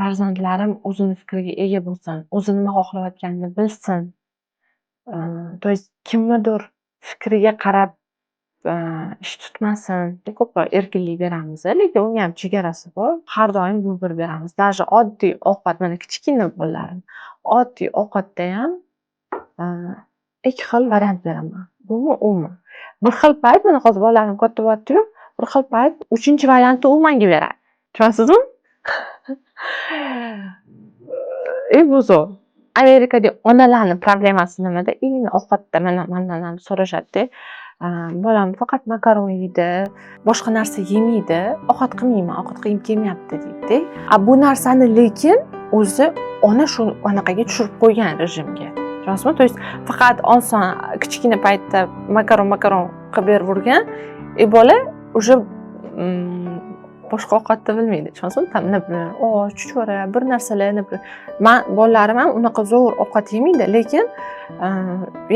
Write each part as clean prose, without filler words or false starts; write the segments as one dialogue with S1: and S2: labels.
S1: farzandlarim o'zini fikriga ega bo'lsin, o'zi nima xohlayotganini bilsin. То есть kimnidir fikriga qarab ish tutmasin. Ko'proq erkinlik beramiz, lekin unga ham chegarasi bor. Har doim yo'l beramiz. Даже oddiy ovqat, mana kichkina bolalarim oddiy ovqatda ham ikki xil variant beraman. Bumi, umi. Bir xil payt, mana hozir bolalarim katta bo'lyapti-yu, bir xil payt uchinchi variantni u menga beradi. Tushunasizmi? Bu zo'r. Amerikada onalarni problemasi nimada? Ovqatda mendan so'rashadi-da. Bolam faqat makaron yeydi, boshqa narsa yemaydi, ovqat qilmayman, ovqat qilgim kelmayapti deydi-da. Bu narsani lekin o'zi ona shu anaqaga tushirib qo'ygan rejimga. Tushunasizmi? То есть faqat oson kichkina paytda makaron qilib berib bola уже boshqa ovqatni bilmaydi. Tushunasizmi? Например, chuchvara, bir narsalar, men bolalarim ham unaqa zo'r ovqat yemaydi, lekin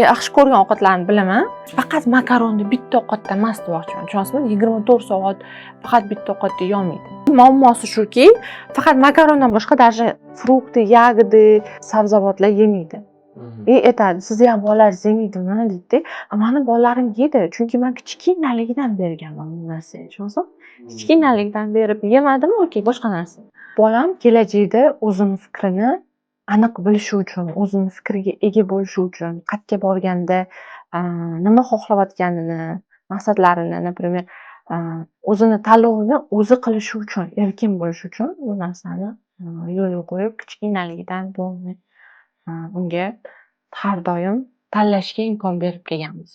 S1: yaxshi ko'rgan ovqatlarni bilaman. Faqat makaronni bitta ovqatda emas demoqchiman. Tushunasizmi? 24 soat faqat bitta ovqatda yemaydi. Muammosi shuki, faqat makarondan boshqa даже frukti, yagidi, sabzavotlar yemaydi. Aytadi, sizni ham bolalaringiz yemaydimi deydi. Mani bolalarim yedi, chunki men kichkinaligidan berganman bu narsani. Tushunasizmi? Kichkinaligidan berib yemadimi, okey, boshqa narsa. Bolam kelajakda o'zini fikrini aniq bilishi uchun, o'zini fikriga ega bo'lishi uchun, qayerga borganda nima xohlayotganini, maqsadlarini, например, o'zini tanlovini o'zi qilishi uchun, erkin bo'lishi uchun bu narsani yo'lga qo'yib, kichkinaligidan unga har doim tanlashga imkon berib kelganmiz.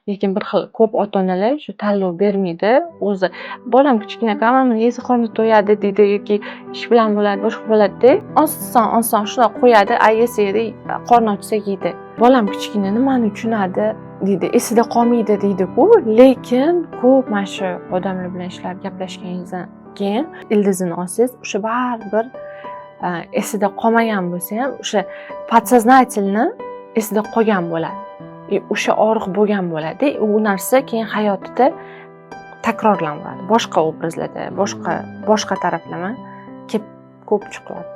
S1: Lekin bir xil ko'p ota-onalar shu tanlov bermaydi. O'zi bolam kichkina ekan, yesa qorni to'yadi deydi yoki ish bilan bo'ladi, boshqa bo'ladi-da. Oson shunday qo'yadi, yesa yedi, qorni ochsa yeydi. Bolam kichkina nimani tushunadi deydi, esida qolmaydi deydi-ku, lekin ko'p mana shu odamlar bilan ishlab gaplashganingizdan keyin ildizini olsangiz, o'sha baribir esida qolmagan bo'lsa ham, o'sha podsoznательно esida qolgan bo'ladi. O'sha og'riq bo'lgan bo'ladi. U narsa keyin hayotida takrorlanadi. Boshqa obrazlarda, boshqa taraflama ko'p chiqadi.